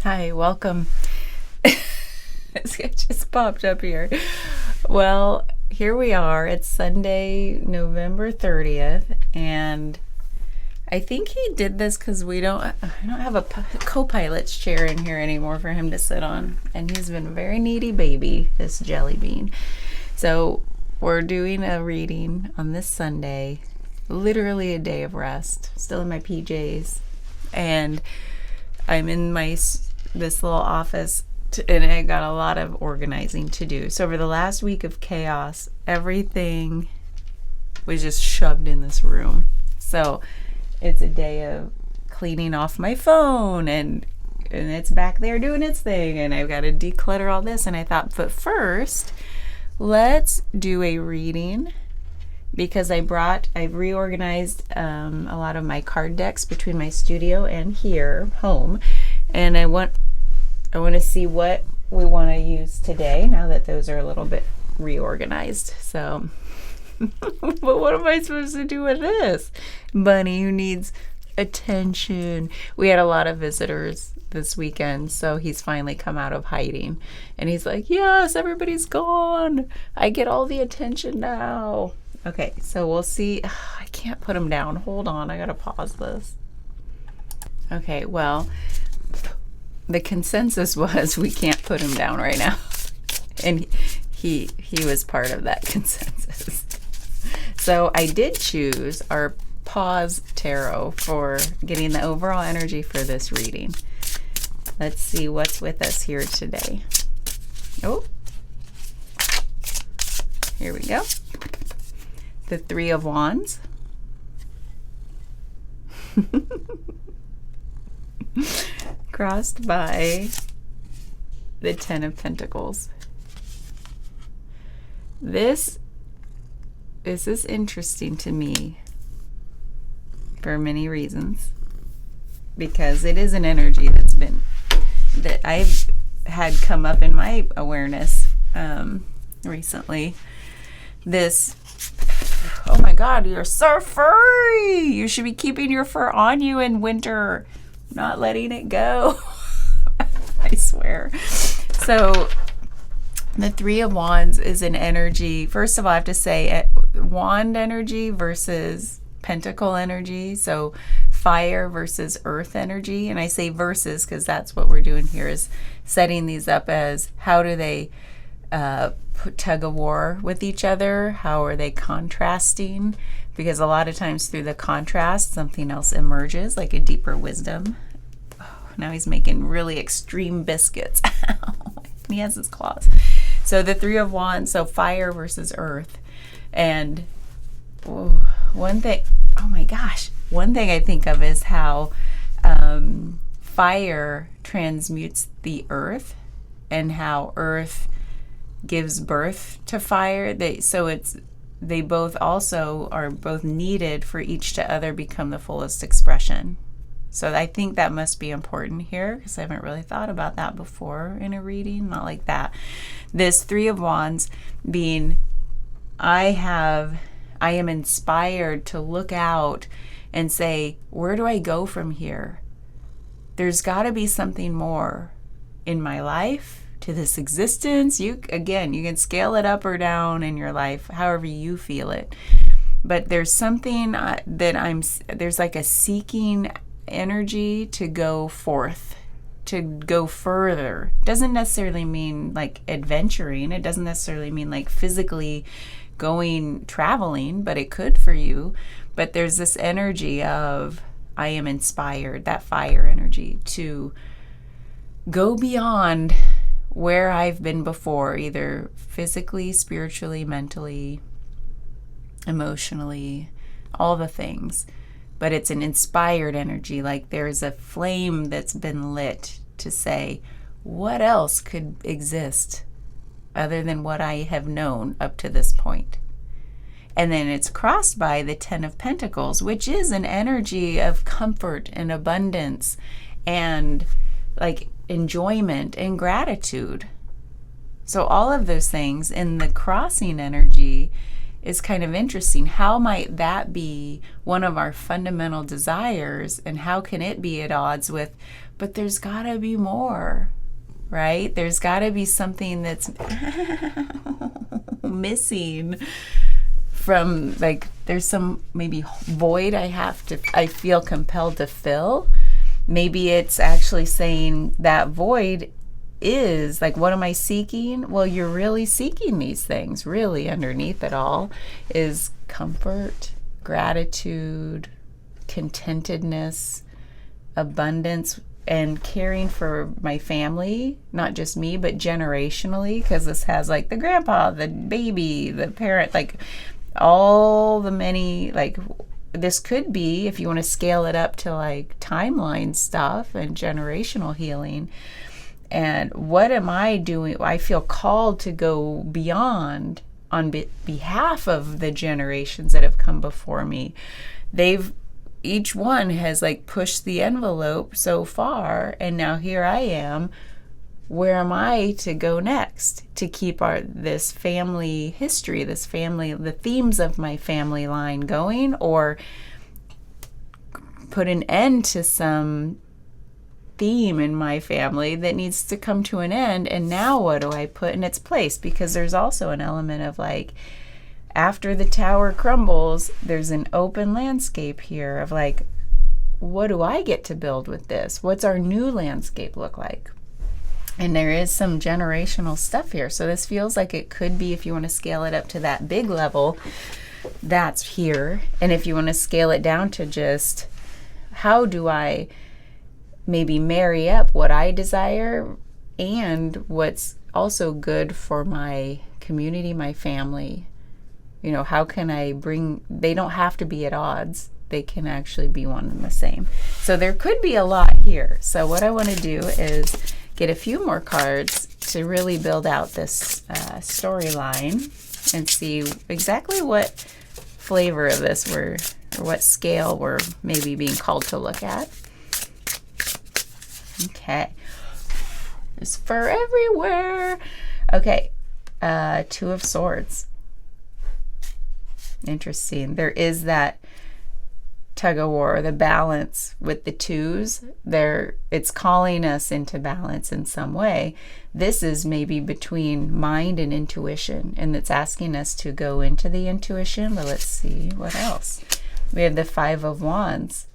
Hi, welcome. It just popped up here. Well, here we are. It's Sunday, November 30th, and I think he did this because I don't have a co-pilot's chair in here anymore for him to sit on, and he's been a very needy baby, this jelly bean. So we're doing a reading on this Sunday, literally a day of rest, still in my PJs, and I'm in this little office, and I got a lot of organizing to do. So over the last week of chaos, everything was just shoved in this room. So it's a day of cleaning off my phone, and it's back there doing its thing, and I've got to declutter all this. And I thought, but first, let's do a reading, because I've reorganized a lot of my card decks between my studio and here, home, and I want to see what we want to use today now that those are a little bit reorganized. So, but what am I supposed to do with this bunny who needs attention? We had a lot of visitors this weekend, so he's finally come out of hiding, and he's like, yes, everybody's gone. I get all the attention now. Okay, so we'll see. I can't put him down. Hold on, I gotta pause this. Okay, well, the consensus was we can't put him down right now. And he was part of that consensus. So I did choose our Pause Tarot for getting the overall energy for this reading. Let's see what's with us here today. Oh, here we go. The Three of Wands. Crossed by the Ten of Pentacles. This is interesting to me for many reasons, because it is an energy that I've had come up in my awareness recently. This, oh my God, you're so furry. You should be keeping your fur on you in winter, not letting it go. I swear. So the Three of Wands is an energy. First of all, I have to say wand energy versus pentacle energy. So fire versus earth energy. And I say versus because that's what we're doing here, is setting these up as how do they tug of war with each other? How are they contrasting? Because a lot of times through the contrast, something else emerges, like a deeper wisdom. Oh, now he's making really extreme biscuits. He has his claws. So the Three of Wands, so fire versus earth. And one thing I think of is how fire transmutes the earth, and how earth gives birth to fire. They both also are both needed for each to other become the fullest expression. So I think that must be important here, because I haven't really thought about that before in a reading, not like that. This Three of Wands being, I am inspired to look out and say, where do I go from here? There's got to be something more in my life, to this existence. You can scale it up or down in your life, however you feel it. But there's something there's like a seeking energy to go forth, to go further. Doesn't necessarily mean like adventuring. It doesn't necessarily mean like physically traveling, but it could for you. But there's this energy of, I am inspired, that fire energy, to go beyond where I've been before, either physically, spiritually, mentally, emotionally, all the things. But it's an inspired energy, like there's a flame that's been lit to say, what else could exist other than what I have known up to this point? And then it's crossed by the Ten of Pentacles, which is an energy of comfort and abundance and like enjoyment and gratitude. So all of those things in the crossing energy is kind of interesting. How might that be one of our fundamental desires, and how can it be at odds with, but there's got to be more, right? There's got to be something that's missing from, like, there's some maybe void I feel compelled to fill. Maybe it's actually saying that void is like, what am I seeking? Well, you're really seeking these things. Really, underneath it all is comfort, gratitude, contentedness, abundance, and caring for my family, not just me, but generationally, because this has like the grandpa, the baby, the parent, like all the many, like, this could be, if you want to scale it up to like timeline stuff and generational healing. And what am I doing? I feel called to go beyond on behalf of the generations that have come before me. Each one has like pushed the envelope so far, and now here I am. Where am I to go next to keep this family history, the themes of my family line going, or put an end to some theme in my family that needs to come to an end, and now what do I put in its place? Because there's also an element of like, after the tower crumbles, there's an open landscape here of like, what do I get to build with this? What's our new landscape look like? And there is some generational stuff here. So this feels like it could be, if you want to scale it up to that big level, that's here. And if you want to scale it down to just, how do I maybe marry up what I desire and what's also good for my community, my family? You know, how can I they don't have to be at odds. They can actually be one and the same. So there could be a lot here. So what I want to do is get a few more cards to really build out this storyline and see exactly what flavor of this or what scale we're maybe being called to look at. Okay. There's fur everywhere. Okay. Two of Swords. Interesting. There is that tug of war, the balance with the twos. It's calling us into balance in some way. This is maybe between mind and intuition, and it's asking us to go into the intuition. But let's see what else. We have the Five of Wands.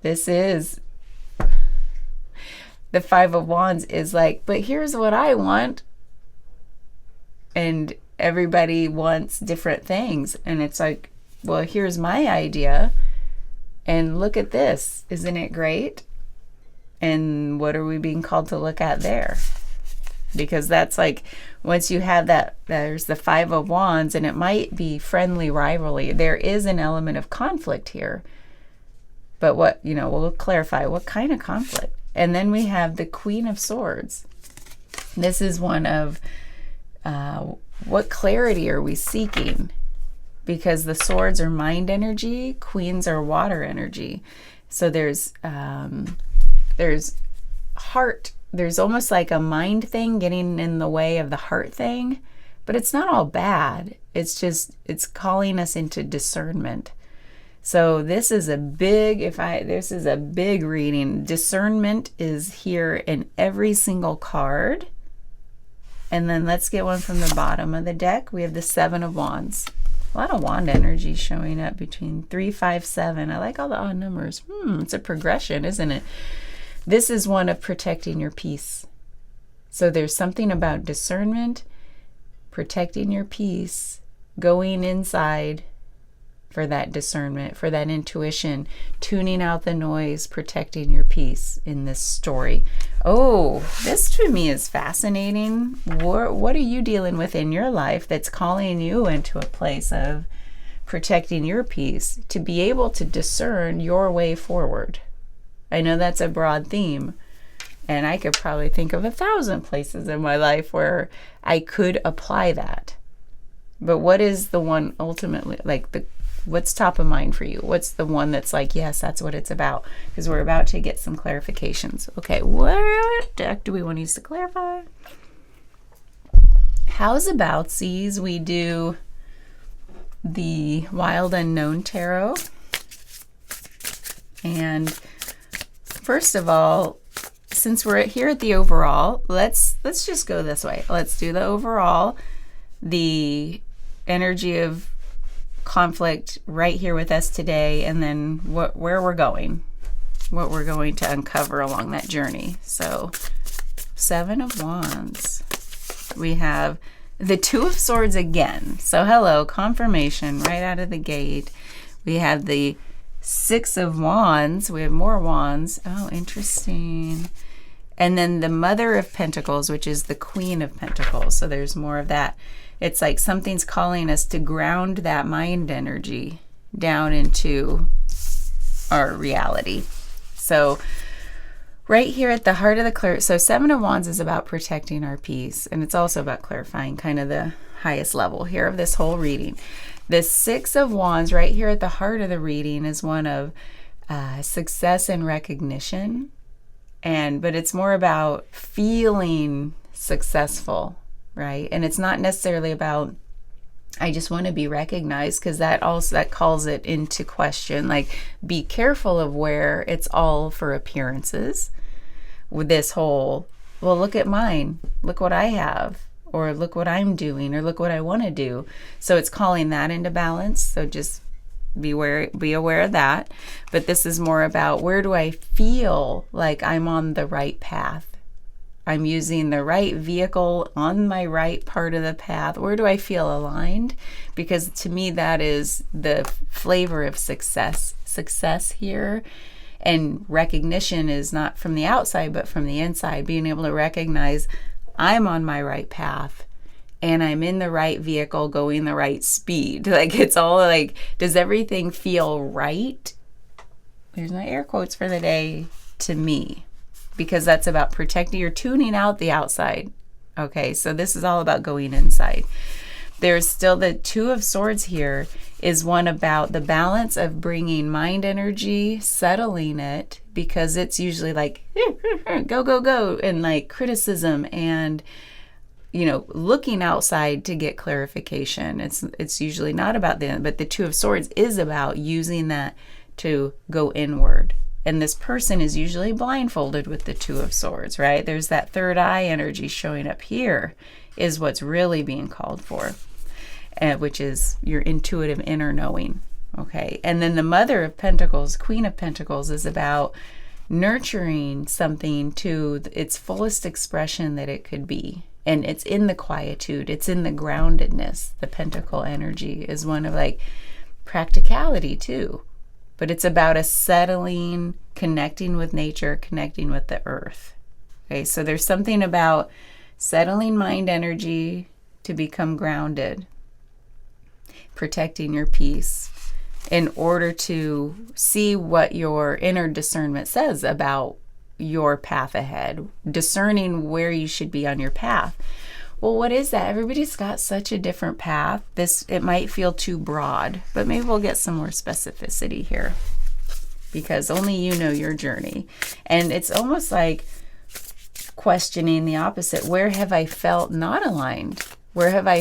This is the Five of Wands is like, but here's what I want. And everybody wants different things. And it's like, well, here's my idea. And look at this. Isn't it great? And what are we being called to look at there? Because that's like, once you have that, there's the Five of Wands, and it might be friendly rivalry. There is an element of conflict here. But we'll clarify what kind of conflict. And then we have the Queen of Swords. This is one of what clarity are we seeking? Because the swords are mind energy, queens are water energy. So there's heart. There's almost like a mind thing getting in the way of the heart thing, but it's not all bad. It's calling us into discernment. So this is a big reading. Discernment is here in every single card. And then let's get one from the bottom of the deck. We have the Seven of Wands. A lot of wand energy showing up between 3, 5, 7. I like all the odd numbers. It's a progression, isn't it? This is one of protecting your peace. So there's something about discernment, protecting your peace, going inside for that discernment, for that intuition, tuning out the noise, protecting your peace in this story. Oh, this to me is fascinating. What are you dealing with in your life that's calling you into a place of protecting your peace to be able to discern your way forward? I know that's a broad theme, and I could probably think of 1,000 places in my life where I could apply that. But what is the one ultimately, what's top of mind for you? What's the one that's like, yes, that's what it's about? Because we're about to get some clarifications. Okay, what deck do we want to use to clarify? How's about sees we do the Wild Unknown Tarot. And first of all, since we're here at the overall, let's just go this way. Let's do the overall, the energy of conflict right here with us today, and then where we're going, what we're going to uncover along that journey. So, Seven of Wands. We have the Two of Swords again. So hello, confirmation right out of the gate. We have the Six of Wands. We have more wands. Oh, interesting. And then the Mother of Pentacles, which is the Queen of Pentacles. So there's more of that. It's like something's calling us to ground that mind energy down into our reality. So right here at the heart of the so Seven of Wands is about protecting our peace. And it's also about clarifying kind of the highest level here of this whole reading. The Six of Wands right here at the heart of the reading is one of success and recognition. But it's more about feeling successful, right? And it's not necessarily about, I just want to be recognized, because that calls it into question. Like, be careful of where it's all for appearances with this whole, well, look at mine, look what I have, or look what I'm doing, or look what I want to do. So it's calling that into balance. So just be aware of that. But this is more about, where do I feel like I'm on the right path? I'm using the right vehicle on my right part of the path. Where do I feel aligned? Because to me, that is the flavor of success. Success here. And recognition is not from the outside, but from the inside. Being able to recognize I'm on my right path and I'm in the right vehicle going the right speed. Like, it's all like, does everything feel right? There's my air quotes for the day, to me. Because that's about protecting, you're tuning out the outside. Okay, so this is all about going inside. There's still the Two of Swords here is one about the balance of bringing mind energy, settling it, because it's usually like, go, go, go, and like criticism and, looking outside to get clarification. It's usually not about them, but the Two of Swords is about using that to go inward. And this person is usually blindfolded with the Two of Swords, right? There's that third eye energy showing up here is what's really being called for, which is your intuitive inner knowing, okay? And then the Mother of Pentacles, Queen of Pentacles, is about nurturing something to its fullest expression that it could be. And it's in the quietude. It's in the groundedness. The Pentacle energy is one of like practicality too. But it's about a settling, connecting with nature, connecting with the earth. Okay, so there's something about settling mind energy to become grounded, protecting your peace in order to see what your inner discernment says about your path ahead, discerning where you should be on your path. Well, what is that? Everybody's got such a different path. It might feel too broad, but maybe we'll get some more specificity here, because only you know your journey. And it's almost like questioning the opposite. Where have I felt not aligned? Where have I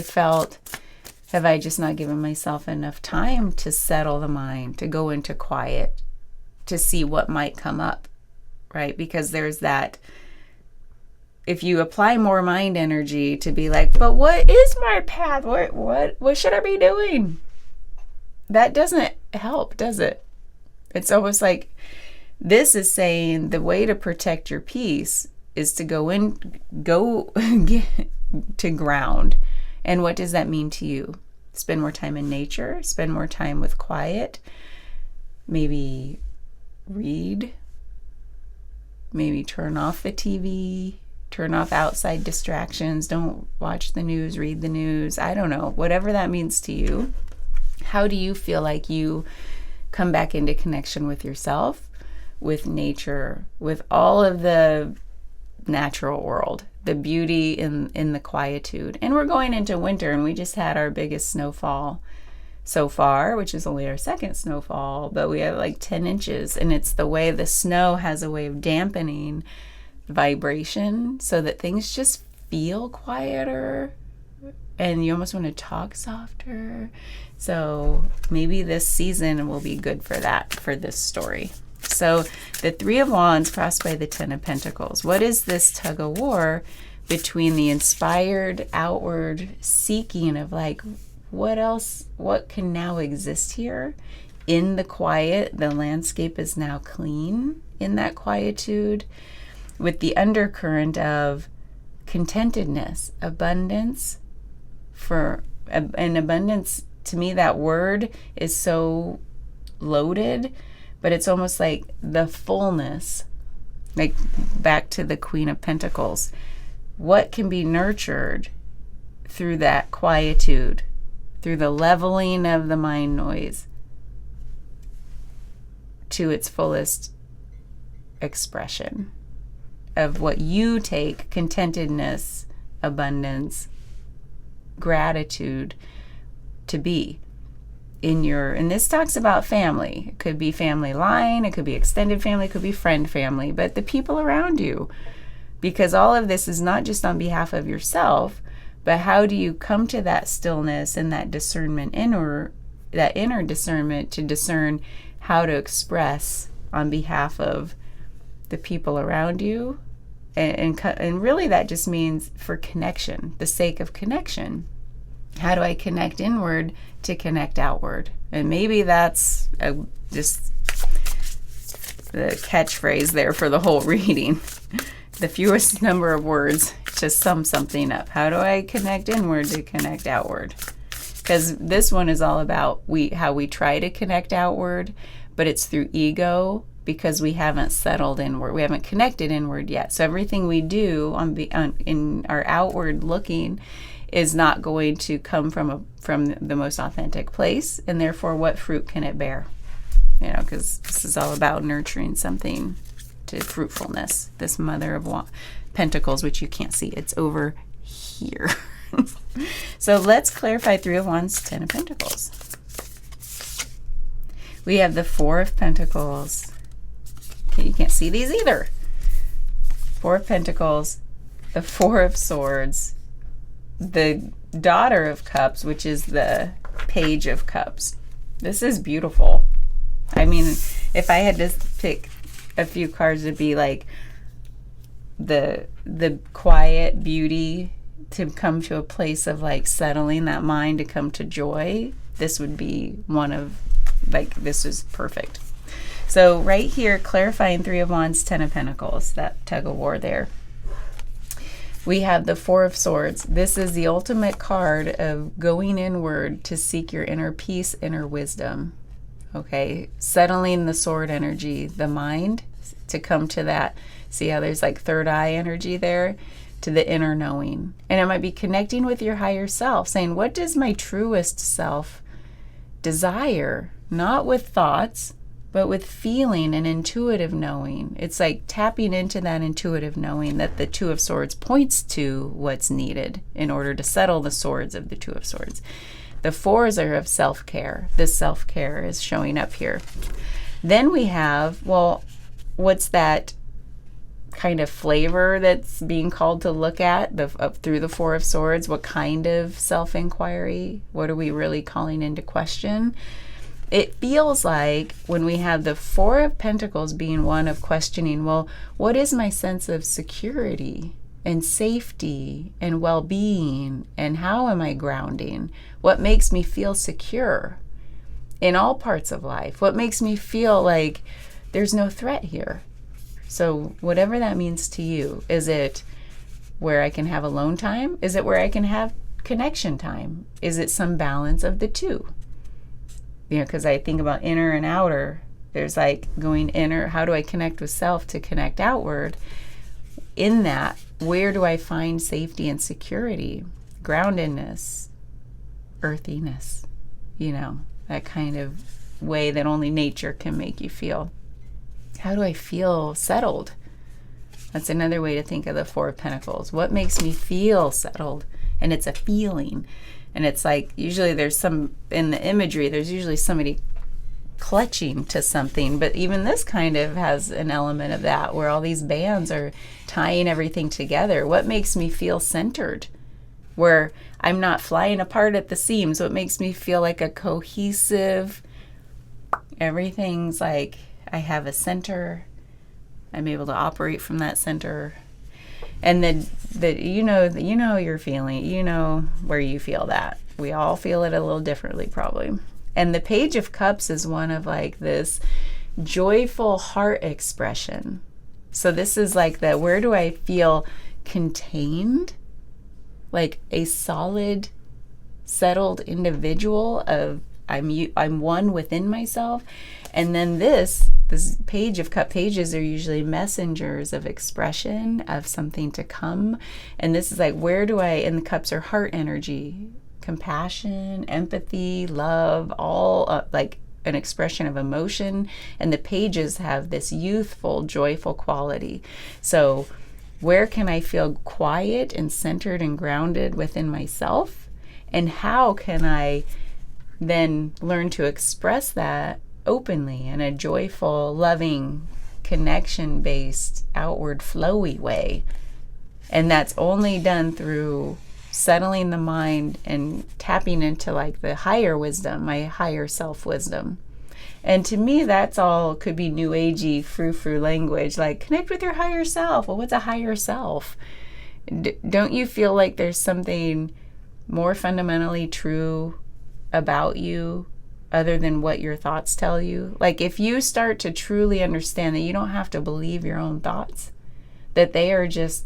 just not given myself enough time to settle the mind, to go into quiet, to see what might come up, right? Because there's that, if you apply more mind energy to be like, but what is my path? What should I be doing? That doesn't help, does it? It's almost like this is saying the way to protect your peace is to go to ground. And what does that mean to you? Spend more time in nature, spend more time with quiet, maybe read, maybe turn off the TV, turn off outside distractions. Don't watch the news, read the news. I don't know, whatever that means to you. How do you feel like you come back into connection with yourself, with nature, with all of the natural world, the beauty in the quietude? And we're going into winter, and we just had our biggest snowfall so far, which is only our second snowfall, but we have like 10 inches. And it's the way the snow has a way of dampening vibration so that things just feel quieter and you almost want to talk softer. So maybe this season will be good for that, for this story. So the Three of Wands crossed by the Ten of Pentacles. What is this tug of war between the inspired outward seeking of like, what else, what can now exist here? In the quiet, the landscape is now clean in that quietude, with the undercurrent of contentedness, abundance. For an abundance, to me, that word is so loaded, but it's almost like the fullness, like back to the Queen of Pentacles. What can be nurtured through that quietude, through the leveling of the mind noise to its fullest expression of what you take contentedness, abundance, gratitude to be in your, and this talks about family. It could be family line, it could be extended family, it could be friend family, but the people around you, because all of this is not just on behalf of yourself, but how do you come to that stillness and that discernment, that inner discernment, to discern how to express on behalf of the people around you. And really that just means for connection, the sake of connection. How do I connect inward to connect outward? And maybe that's just the catchphrase there for the whole reading. The fewest number of words to sum something up. How do I connect inward to connect outward? Because this one is all about how we try to connect outward, but it's through ego, because we haven't settled inward. We haven't connected inward yet. So everything we do in our outward looking is not going to come from the most authentic place, and therefore what fruit can it bear? You know, because this is all about nurturing something to fruitfulness. This Mother of Pentacles, which you can't see, it's over here. So let's clarify Three of Wands, Ten of Pentacles. We have the Four of Pentacles. Okay, you can't see these either. Four of Pentacles, the Four of Swords, the Daughter of Cups, which is the Page of Cups. This is beautiful. I mean, if I had to pick a few cards, it'd be like the quiet beauty to come to a place of like settling that mind, to come to joy. This would be one of, like, this is perfect. So right here, clarifying Three of Wands, Ten of Pentacles, that tug of war there. We have the Four of Swords. This is the ultimate card of going inward to seek your inner peace, inner wisdom. Okay, settling the sword energy, the mind, to come to that. See how there's like third eye energy there? To the inner knowing. And it might be connecting with your higher self, saying, what does my truest self desire? Not with thoughts, but with feeling and intuitive knowing. It's like tapping into that intuitive knowing that the Two of Swords points to what's needed in order to settle the swords of the Two of Swords. The fours are of self-care. This self-care is showing up here. Then we have, well, what's that kind of flavor that's being called to look at through the Four of Swords? What kind of self-inquiry? What are we really calling into question? It feels like when we have the Four of Pentacles being one of questioning, well, what is my sense of security and safety and well-being, and how am I grounding? What makes me feel secure in all parts of life? What makes me feel like there's no threat here? So whatever that means to you, is it where I can have alone time? Is it where I can have connection time? Is it some balance of the two? You know, because I think about inner and outer. There's like going inner, how do I connect with self to connect outward? In that, where do I find safety and security? Groundedness, earthiness, you know, that kind of way that only nature can make you feel. How do I feel settled? That's another way to think of the Four of Pentacles. What makes me feel settled? And it's a feeling. And it's like, usually there's some, in the imagery, there's usually somebody clutching to something. But even this kind of has an element of that, where all these bands are tying everything together. What makes me feel centered? where I'm not flying apart at the seams. So it makes me feel like a cohesive, everything's like I have a center. I'm able to operate from that center. And then you know you're feeling, you know where you feel that. We all feel it a little differently probably. And the Page of Cups is one of like this joyful heart expression. So this is like the, where do I feel contained? Like a solid, settled individual of I'm one within myself. And then this Page of Cup pages are usually messengers of expression, of something to come. And this is like, where do I, and the cups are heart energy, compassion, empathy, love, all like an expression of emotion. And the pages have this youthful, joyful quality. So where can I feel quiet and centered and grounded within myself? And how can I then learn to express that openly in a joyful, loving, connection-based, outward, flowy way? And that's only done through settling the mind and tapping into like the higher wisdom, my higher self wisdom. And to me, that's all could be new agey, frou-frou language, like connect with your higher self. Well, what's a higher self? Don't you feel like there's something more fundamentally true about you other than what your thoughts tell you? Like if you start to truly understand that you don't have to believe your own thoughts, that they are just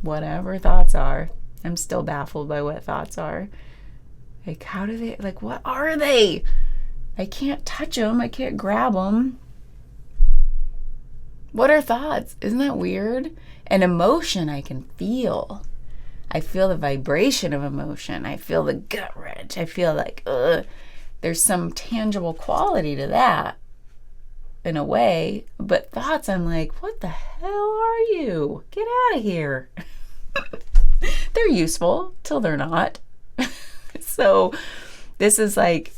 whatever thoughts are. I'm still baffled by what thoughts are. Like how do they, like what are they? I can't touch them. I can't grab them. What are thoughts? Isn't that weird? And emotion I can feel. I feel the vibration of emotion. I feel the gut wrench. I feel like, there's some tangible quality to that in a way. But thoughts, I'm like, what the hell are you? Get out of here. They're useful till they're not. So this is like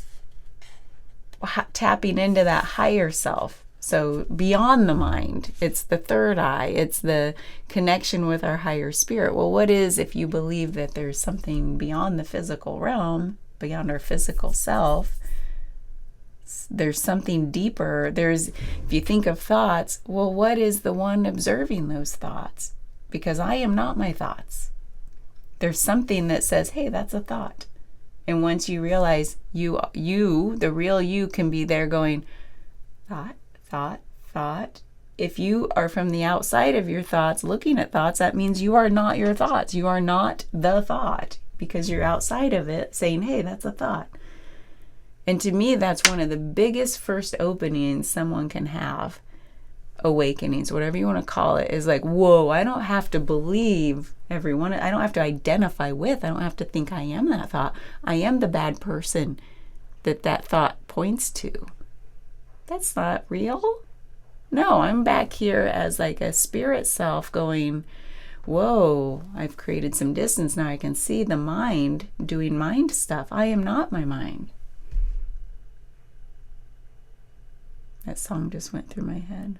tapping into that higher self. So beyond the mind, it's the third eye, it's the connection with our higher spirit. Well, what is if you believe that there's something beyond the physical realm, beyond our physical self? There's something deeper. If you think of thoughts, well, what is the one observing those thoughts? Because I am not my thoughts. There's something that says, hey, that's a thought. And once you realize you, the real you, can be there going, thought. If you are from the outside of your thoughts, looking at thoughts, that means you are not your thoughts. You are not the thought because you're outside of it saying, hey, that's a thought. And to me, that's one of the biggest first openings someone can have. Awakenings, whatever you want to call it, is like, whoa, I don't have to believe everyone. I don't have to identify with. I don't have to think I am that thought. I am the bad person that thought points to. That's not real. No, I'm back here as like a spirit self going, whoa, I've created some distance. Now I can see the mind doing mind stuff. I am not my mind. That song just went through my head.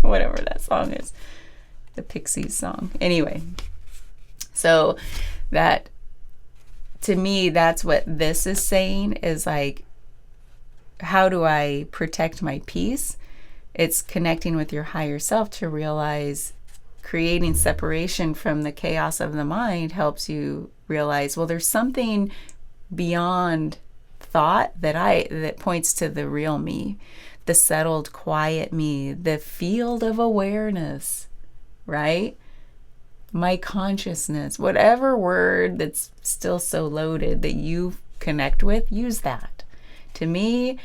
Whatever that song is. The Pixies song. Anyway. So that, to me, that's what this is saying, is like, how do I protect my peace? It's connecting with your higher self to realize creating separation from the chaos of the mind helps you realize, well, there's something beyond thought that points to the real me, the settled, quiet me, the field of awareness, right? My consciousness, whatever word that's still so loaded that you connect with, use that. To me,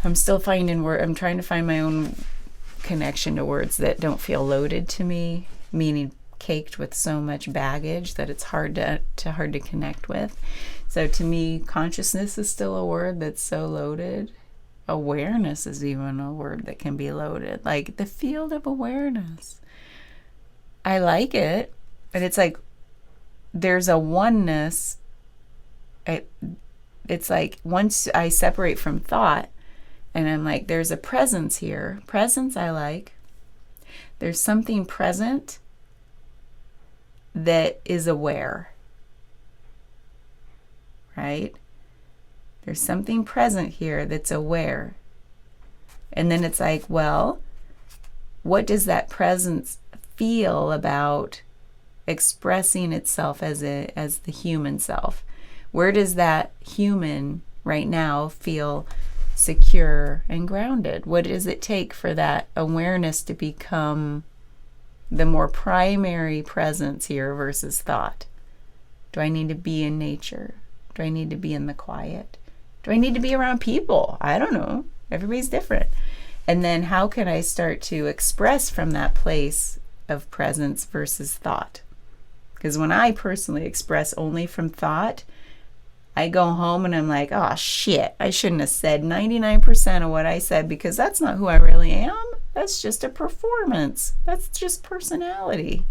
I'm still I'm trying to find my own connection to words that don't feel loaded to me, meaning caked with so much baggage that it's hard to connect with. So to me, consciousness is still a word that's so loaded. Awareness is even a word that can be loaded. Like the field of awareness. I like it. And it's like there's a oneness. It's like once I separate from thought and I'm like, there's a presence here. Presence I like. There's something present that is aware, right? There's something present here that's aware. And then it's like, well, what does that presence feel about expressing itself as the human self? Where does that human right now feel secure and grounded? What does it take for that awareness to become the more primary presence here versus thought? Do I need to be in nature? Do I need to be in the quiet? Do I need to be around people? I don't know. Everybody's different. And then how can I start to express from that place of presence versus thought? Because when I personally express only from thought, I go home and I'm like, oh shit, I shouldn't have said 99% of what I said, because that's not who I really am. That's just a performance. That's just personality,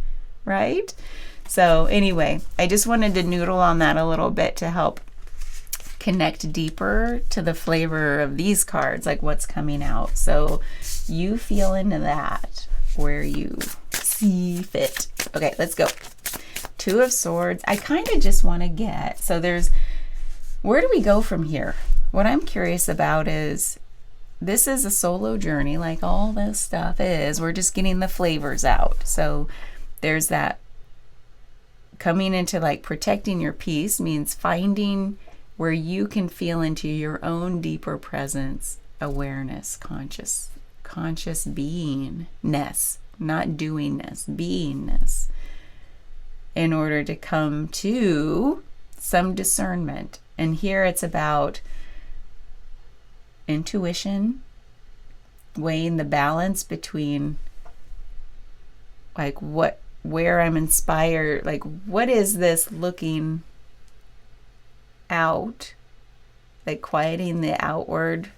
right? So anyway, I just wanted to noodle on that a little bit to help connect deeper to the flavor of these cards, like what's coming out. So you feel into that where you see fit. Okay, let's go. Two of Swords. I kind of just want to get, so there's, where do we go from here? What I'm curious about is, this is a solo journey, like all this stuff is. We're just getting the flavors out. So there's that coming into like protecting your peace means finding where you can feel into your own deeper presence, awareness, conscious beingness, not doingness, beingness, in order to come to some discernment. And here it's about intuition, weighing the balance between like where I'm inspired, like what is this looking out, like quieting the outward.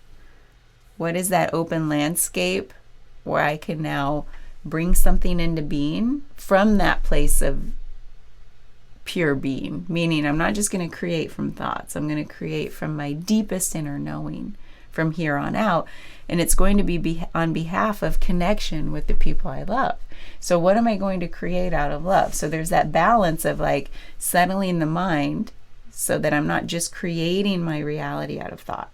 What is that open landscape where I can now bring something into being from that place of pure being? Meaning I'm not just going to create from thoughts. I'm going to create from my deepest inner knowing from here on out. And it's going to be on behalf of connection with the people I love. So what am I going to create out of love? So there's that balance of like settling the mind so that I'm not just creating my reality out of thought,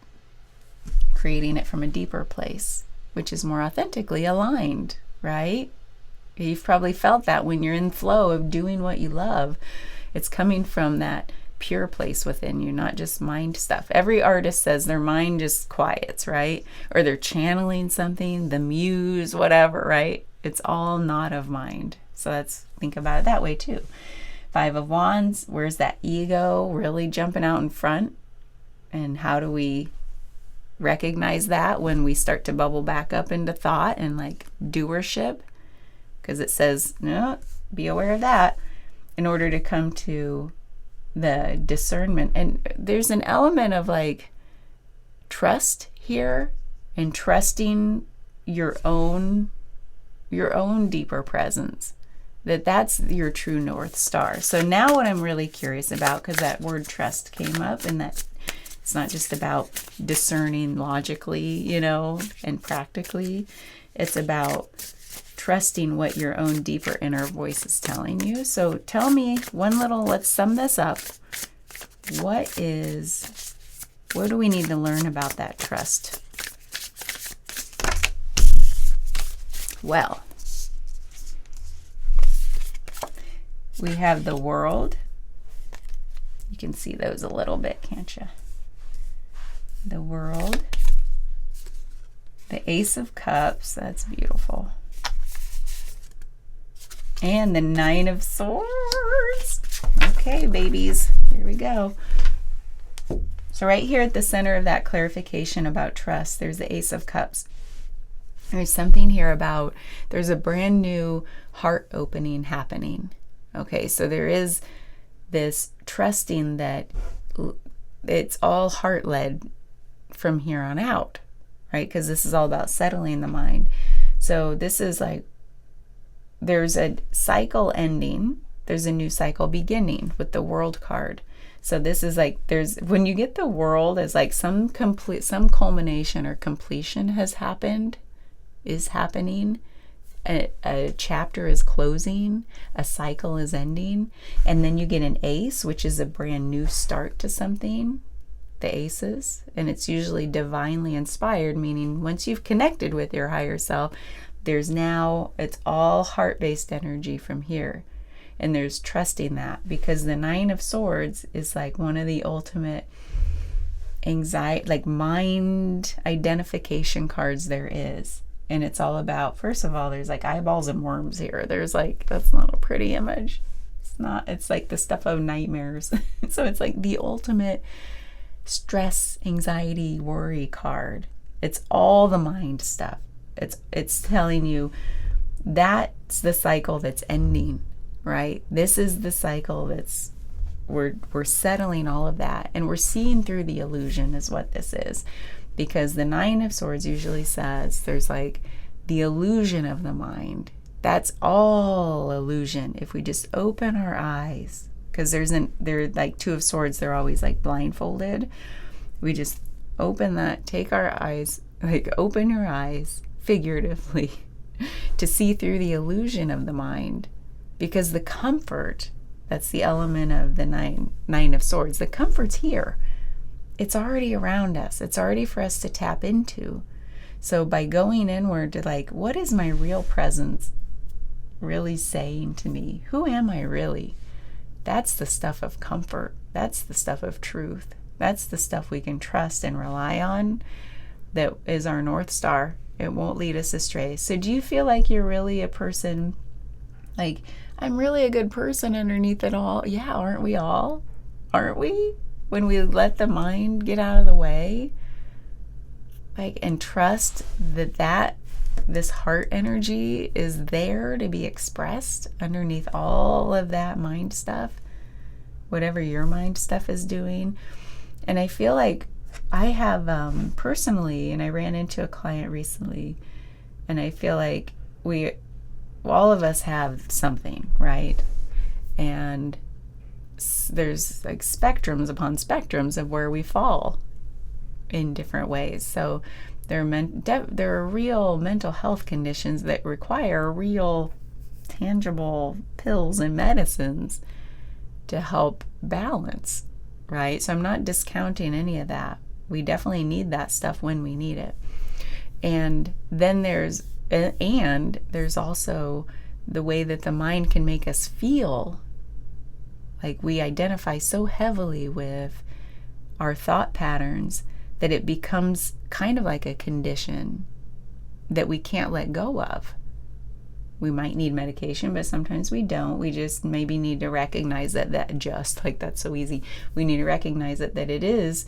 creating it from a deeper place, which is more authentically aligned, right? You've probably felt that when you're in flow of doing what you love. It's coming from that pure place within you, not just mind stuff. Every artist says their mind just quiets, right? Or they're channeling something, the muse, whatever, right? It's all not of mind. So let's think about it that way too. Five of Wands, where's that ego really jumping out in front? And how do we recognize that when we start to bubble back up into thought and like doership? Because it says, no, be aware of that in order to come to the discernment. And there's an element of like trust here, and trusting your own deeper presence, that's your true North Star. So now what I'm really curious about, because that word trust came up, and that it's not just about discerning logically, and practically. It's about trusting what your own deeper inner voice is telling you. So tell me let's sum this up. What do we need to learn about that trust? Well, we have the World. You can see those a little bit, can't you? The World. The Ace of Cups. That's beautiful. And the Nine of Swords. Okay, babies. Here we go. So right here at the center of that clarification about trust, there's the Ace of Cups. There's something here about, there's a brand new heart opening happening. Okay, so there is this trusting that it's all heart-led from here on out, right? Because this is all about settling the mind. So this is like, there's a cycle ending, there's a new cycle beginning with the World card. So this is like, when you get the World, it's like some culmination or completion is happening, a chapter is closing, a cycle is ending, and then you get an ace, which is a brand new start to something, the aces, and it's usually divinely inspired, meaning once you've connected with your higher self, it's all heart-based energy from here. And there's trusting that, because the Nine of Swords is like one of the ultimate anxiety, like mind identification cards there is. And it's all about, first of all, there's like eyeballs and worms here. There's like, that's not a pretty image. It's like the stuff of nightmares. So it's like the ultimate stress, anxiety, worry card. It's all the mind stuff. It's telling you that's the cycle that's ending, right? This is the cycle that's we're settling all of that, and we're seeing through the illusion is what this is. Because the Nine of Swords usually says there's like the illusion of the mind. That's all illusion. If we just open our eyes, because they're like Two of Swords, they're always like blindfolded. We just open that, take our eyes, like open your eyes figuratively to see through the illusion of the mind. Because the comfort, that's the element of the nine of Swords. The comfort's here. It's already around us. It's already for us to tap into. So by going inward to like, what is my real presence really saying to me? Who am I really? That's the stuff of comfort. That's the stuff of truth. That's the stuff we can trust and rely on. That is our North Star. It won't lead us astray. So do you feel like you're really a person, like, I'm really a good person underneath it all? Yeah, aren't we all? Aren't we? When we let the mind get out of the way, like, and trust that this heart energy is there to be expressed underneath all of that mind stuff, whatever your mind stuff is doing. And I feel like I have personally, and I ran into a client recently, and I feel like all of us have something, right? And there's like spectrums upon spectrums of where we fall in different ways. So there are real mental health conditions that require real tangible pills and medicines to help balance, right? So I'm not discounting any of that. We definitely need that stuff when we need it. And then there's also the way that the mind can make us feel. Like we identify so heavily with our thought patterns that it becomes kind of like a condition that we can't let go of. We might need medication, but sometimes we don't. We just maybe need to recognize that's so easy. We need to recognize that it is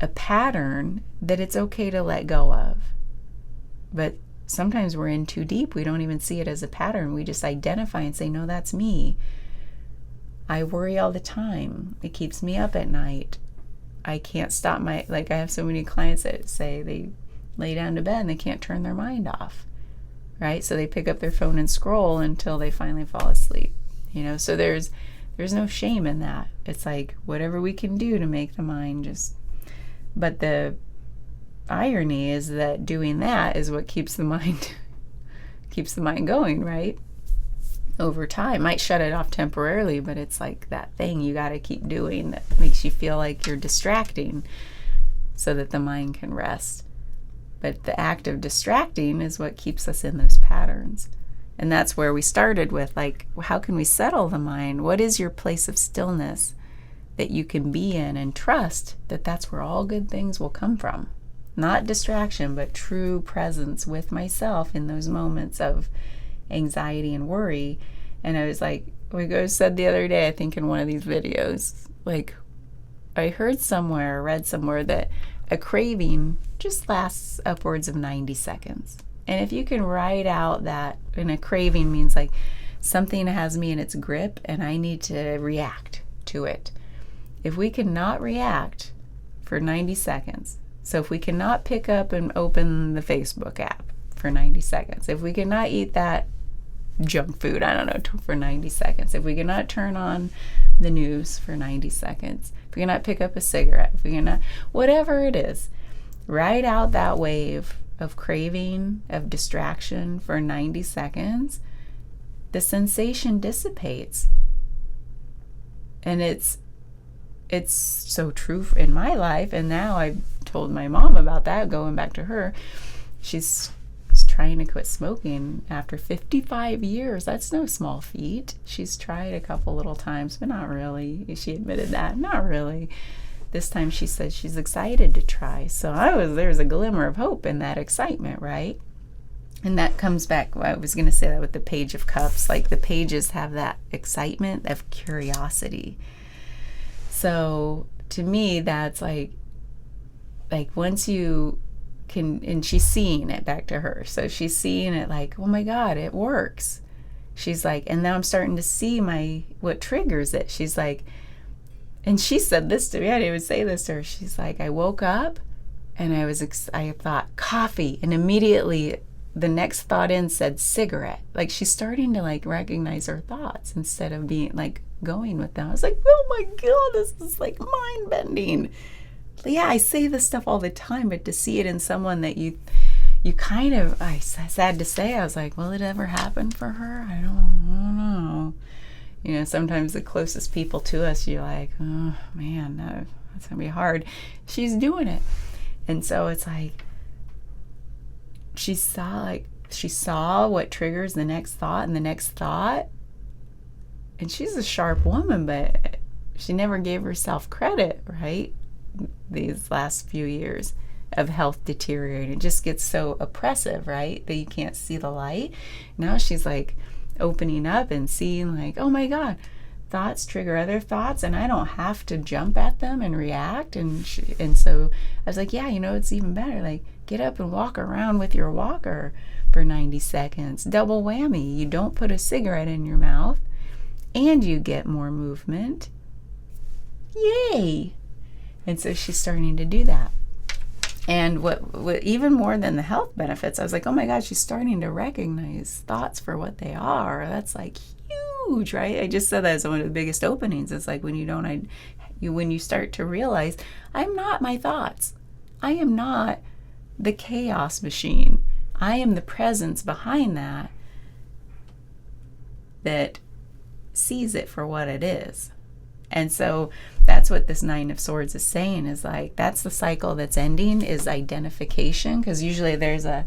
a pattern that it's okay to let go of. But sometimes we're in too deep. We don't even see it as a pattern. We just identify and say, no, that's me. I worry all the time. It keeps me up at night. I can't stop I have so many clients that say they lay down to bed and they can't turn their mind off, right? So they pick up their phone and scroll until they finally fall asleep, So there's no shame in that. It's like whatever we can do to make the mind but the irony is that doing that is what keeps the mind going, right? Over time. Might shut it off temporarily, but it's like that thing you got to keep doing that makes you feel like you're distracting so that the mind can rest. But the act of distracting is what keeps us in those patterns. And that's where we started with, like, how can we settle the mind? What is your place of stillness that you can be in and trust that that's where all good things will come from? Not distraction, but true presence with myself in those moments of anxiety and worry. And I was like, said the other day, I think in one of these videos, like, I read somewhere that a craving just lasts upwards of 90 seconds. And if you can write out that, and a craving means like something has me in its grip and I need to react to it. If we cannot react for 90 seconds, so if we cannot pick up and open the Facebook app for 90 seconds, if we cannot eat that junk food, for 90 seconds, if we cannot turn on the news for 90 seconds, if we cannot pick up a cigarette, if we cannot, whatever it is, write out that wave of craving, of distraction for 90 seconds, the sensation dissipates. And it's so true in my life. And now I've told my mom about that, going back to her. She's trying to quit smoking after 55 years. That's no small feat. She's tried a couple little times, but not really. She admitted that. Not really. This time she said she's excited to try. So there's a glimmer of hope in that excitement, right? And that comes back, I was going to say that with the Page of Cups, like the pages have that excitement of curiosity. So to me, that's like once you can, and she's seeing it, back to her. So she's seeing it like, oh my God, it works. She's like, and now I'm starting to see what triggers it. She's like, and she said this to me, I didn't even say this to her. She's like, I woke up and I thought coffee, and immediately the next thought in said cigarette. Like she's starting to like recognize her thoughts instead of being like going with them. I was like, oh my God, this is like mind bending. Yeah, I say this stuff all the time, but to see it in someone that you kind of, sad to say, I was like, will it ever happen for her? I don't know. You know, sometimes the closest people to us, you're like, oh man, that's gonna be hard. She's doing it. And so it's like, she saw what triggers the next thought and the next thought. And she's a sharp woman, but she never gave herself credit, right? These last few years of health deteriorating. It just gets so oppressive, right? That you can't see the light. Now she's like opening up and seeing like, oh my God, thoughts trigger other thoughts, and I don't have to jump at them and react. And so I was like, yeah, it's even better. Like, get up and walk around with your walker for 90 seconds. Double whammy. You don't put a cigarette in your mouth and you get more movement. Yay! And so she's starting to do that. And what even more than the health benefits, I was like, oh my God, she's starting to recognize thoughts for what they are. That's like huge, right? I just said that as one of the biggest openings. It's like when you start to realize, I'm not my thoughts. I am not the chaos machine. I am the presence behind that sees it for what it is. And so that's what this Nine of Swords is saying, is like, that's the cycle that's ending, is identification. Because usually there's a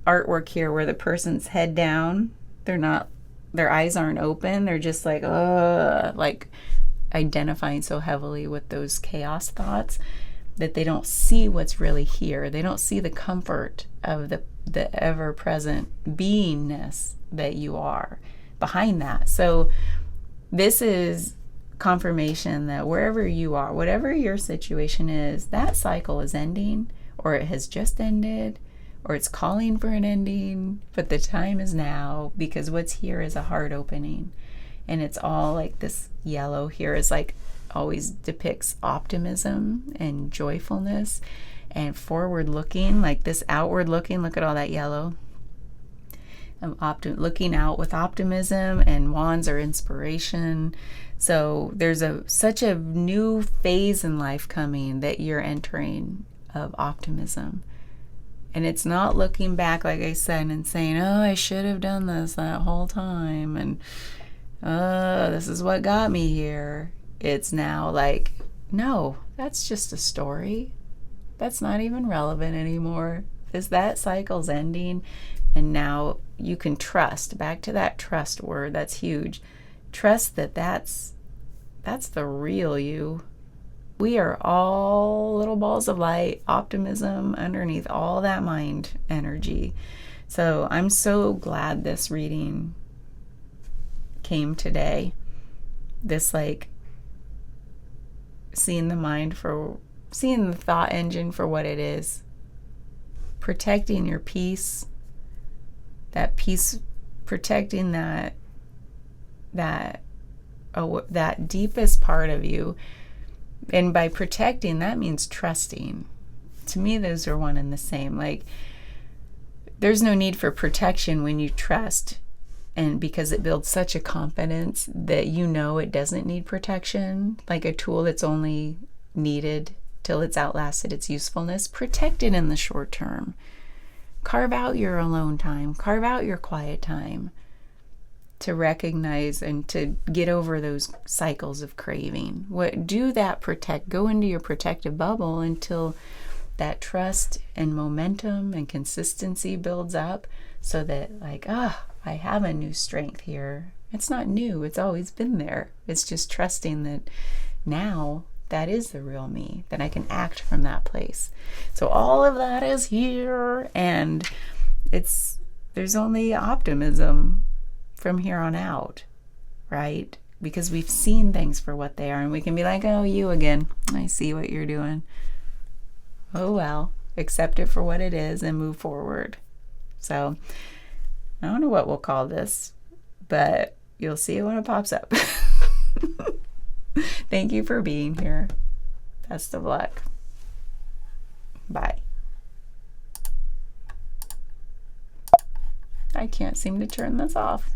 artwork here where the person's head down, their eyes aren't open, they're just like identifying so heavily with those chaos thoughts that they don't see what's really here. They don't see the comfort of the ever-present beingness that you are behind that. So this is confirmation that wherever you are, whatever your situation is, that cycle is ending, or it has just ended, or it's calling for an ending, but the time is now, because what's here is a heart opening. And it's all like this yellow here is like always depicts optimism and joyfulness and forward looking, like this outward looking. Look at all that yellow. Looking out with optimism, and wands are inspiration. So there's such a new phase in life coming that you're entering of optimism. And it's not looking back, like I said, and saying, oh, I should have done this that whole time, and this is what got me here. It's now like, no, that's just a story. That's not even relevant anymore, because that cycle's ending. And now you can trust, back to that trust word, that's huge. Trust that's the real you. We are all little balls of light, optimism underneath all that mind energy. So I'm so glad this reading came today. This like seeing the thought engine for what it is. Protecting your peace. That peace, protecting that deepest part of you. And by protecting, that means trusting. To me, those are one and the same. Like, there's no need for protection when you trust, and because it builds such a confidence that it doesn't need protection, like a tool that's only needed till it's outlasted its usefulness. Protect it in the short term. Carve out your alone time. Carve out your quiet time to recognize and to get over those cycles of craving. Do that, protect. Go into your protective bubble until that trust and momentum and consistency builds up, so that like, I have a new strength here. It's not new, it's always been there. It's just trusting that now that is the real me, that I can act from that place. So all of that is here, and there's only optimism from here on out, right? Because we've seen things for what they are, and we can be like, oh, you again. I see what you're doing. Oh well, accept it for what it is and move forward. So I don't know what we'll call this, but you'll see it when it pops up. Thank you for being here. Best of luck. Bye. I can't seem to turn this off.